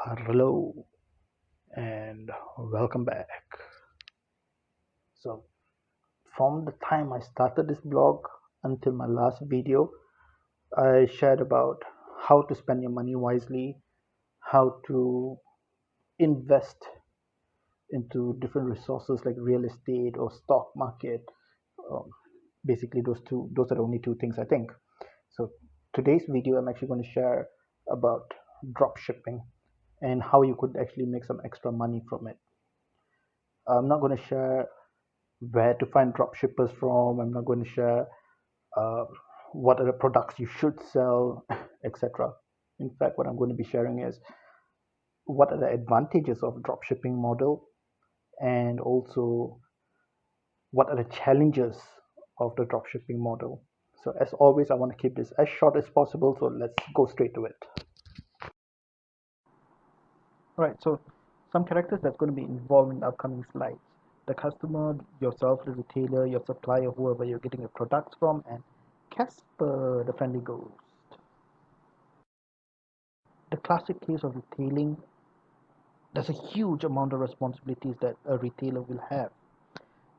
Hello and welcome back. So, from the time I started this blog until my last video, I shared about how to spend your money wisely, how to invest into different resources like real estate or stock market. Um, Basically, those are the only two things I think. So, today's video, I'm actually going to share about drop shipping and how you could actually make some extra money from it. I'm not going to share where to find drop shippers from. I'm not going to share uh, what are the products you should sell, etc. In fact, what I'm going to be sharing is what are the advantages of drop shipping model, and also what are the challenges of the drop shipping model. So as always, I want to keep this as short as possible. So let's go straight to it. All right, so some characters that's going to be involved in the upcoming slides. The customer, yourself, the retailer, your supplier, whoever you're getting your products from, and Casper, the friendly ghost. The classic case of retailing, there's a huge amount of responsibilities that a retailer will have.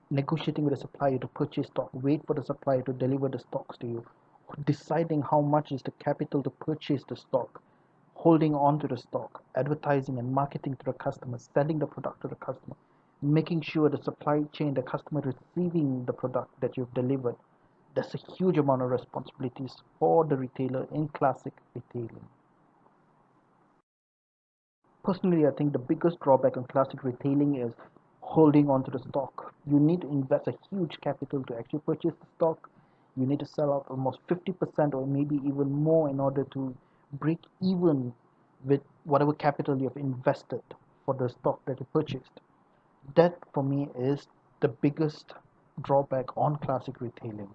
Negotiating with a supplier to purchase stock, wait for the supplier to deliver the stocks to you, deciding how much is the capital to purchase the stock, holding on to the stock, advertising and marketing to the customer, selling the product to the customer, making sure the supply chain, the customer receiving the product that you've delivered. There's a huge amount of responsibilities for the retailer in classic retailing. Personally, I think the biggest drawback on classic retailing is holding on to the stock. You need to invest a huge capital to actually purchase the stock. You need to sell out almost 50% or maybe even more in order to break even with whatever capital you have invested for the stock that you purchased. That for me is the biggest drawback on classic retailing.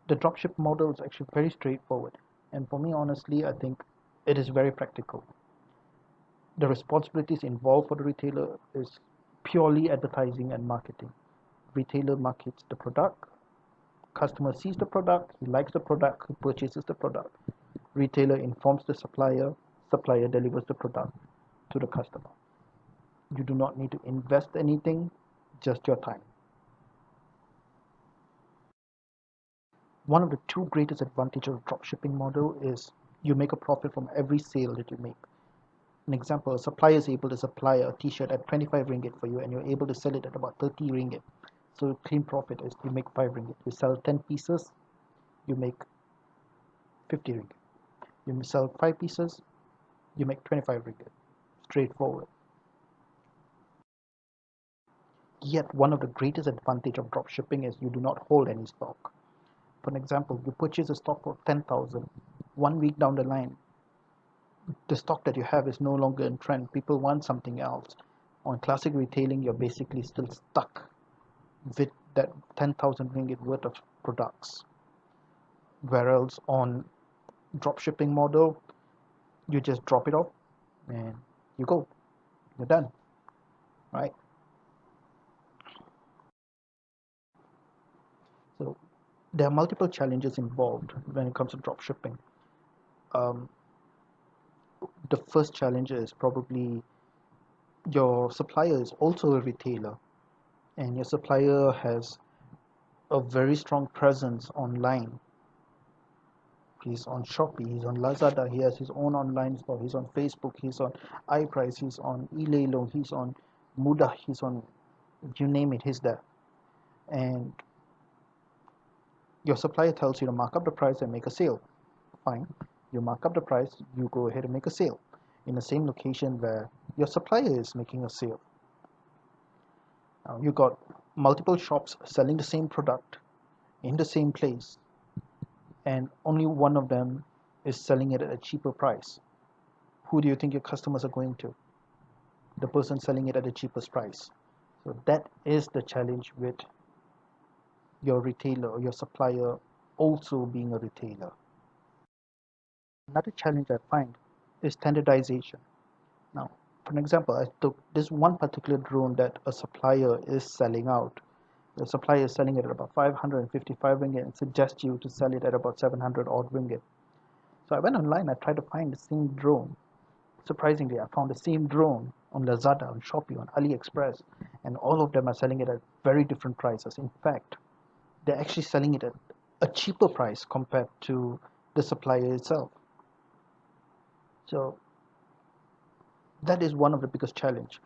The dropship model is actually very straightforward, and for me, honestly, I think it is very practical. The responsibilities involved for the retailer is purely advertising and marketing. Retailer markets the product, customer sees the product, he likes the product, he purchases the product. Retailer informs the supplier, supplier delivers the product to the customer. You do not need to invest anything, just your time. One of the two greatest advantages of dropshipping model is you make a profit from every sale that you make. An example, a supplier is able to supply a t-shirt at 25 ringgit for you and you're able to sell it at about 30 ringgit. So clean profit is you make 5 ringgit. You sell 10 pieces, you make 50 ringgit. You sell 5 pieces, you make 25 ringgit. Straightforward. Yet one of the greatest advantage of drop shipping is you do not hold any stock. For an example, you purchase a stock for 10,000. 1 week down the line, the stock that you have is no longer in trend. People want something else. On classic retailing, you're basically still stuck with that 10,000 ringgit worth of products. Whereas on dropshipping model, you just drop it off and you go, you're done, right? So there are multiple challenges involved when it comes to dropshipping. Um, the first challenge is probably your supplier is also a retailer, and your supplier has a very strong presence online. He's on Shopee, he's on Lazada, he has his own online store, he's on Facebook, he's on iPrice, he's on Elelo, he's on Mudah, he's on, you name it, he's there. And your supplier tells you to mark up the price and make a sale. Fine, you mark up the price, you go ahead and make a sale in the same location where your supplier is making a sale. Now you got multiple shops selling the same product in the same place, and only one of them is selling it at a cheaper price. Who do you think your customers are going to? The person selling it at the cheapest price. So that is the challenge with your retailer or your supplier also being a retailer. Another challenge I find is standardization. Now, for an example, I took this one particular drone that a supplier is selling out. The supplier is selling it at about 555 ringgit and suggests you to sell it at about 700 odd ringgit. So I went online, I tried to find the same drone Surprisingly, I found the same drone on Lazada, on Shopee, on AliExpress, and all of them are selling it at very different prices. In fact, they're actually selling it at a cheaper price compared to the supplier itself. So that is one of the biggest challenge.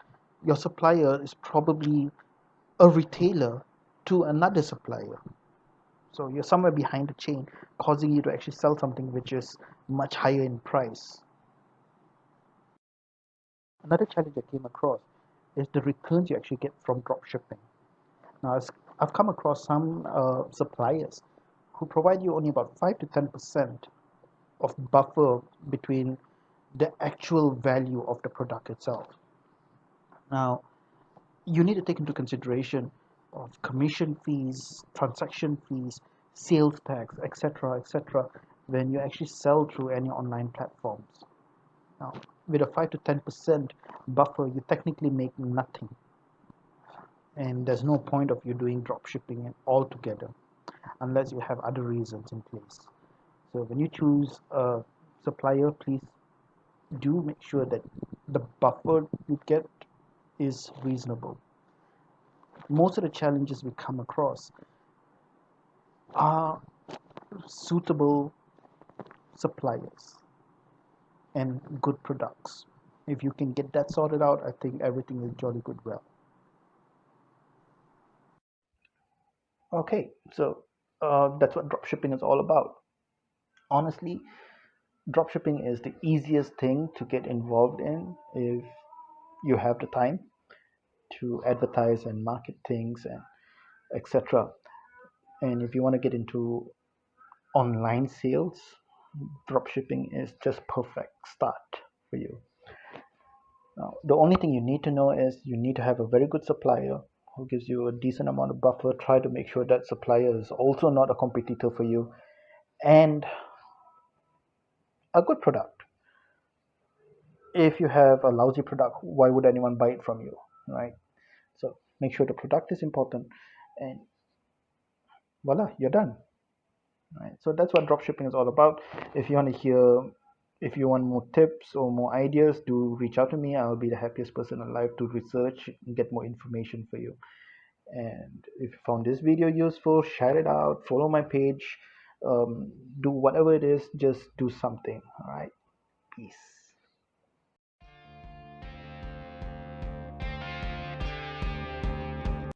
Your supplier is probably a retailer to another supplier. So you're somewhere behind the chain, causing you to actually sell something which is much higher in price. Another challenge I came across is the returns you actually get from drop shipping. Now, I've come across some suppliers who provide you only about 5 to 10% of buffer between the actual value of the product itself. Now, you need to take into consideration of commission fees, transaction fees, sales tax, etc., when you actually sell through any online platforms. Now, with a 5 to 10% buffer, you technically make nothing, and there's no point of you doing drop shipping altogether unless you have other reasons in place. So when you choose a supplier, please do make sure that the buffer you get is reasonable. Most of the challenges we come across are suitable suppliers and good products. If you can get that sorted out, I think everything is jolly good well. Okay, so that's what dropshipping is all about. Honestly, dropshipping is the easiest thing to get involved in if you have the time to advertise and market things and etc. And if you want to get into online sales, dropshipping is just perfect start for you. Now, the only thing you need to know is you need to have a very good supplier who gives you a decent amount of buffer. Try to make sure that supplier is also not a competitor for you, and a good product. If you have a lousy product, why would anyone buy it from you, right? So make sure the product is important, and voila, you're done. Right? So that's what dropshipping is all about. If you want to hear, if you want more tips or more ideas, do reach out to me. I'll be the happiest person alive to research and get more information for you. And if you found this video useful, share it out, follow my page, do whatever it is, just do something. All right, peace.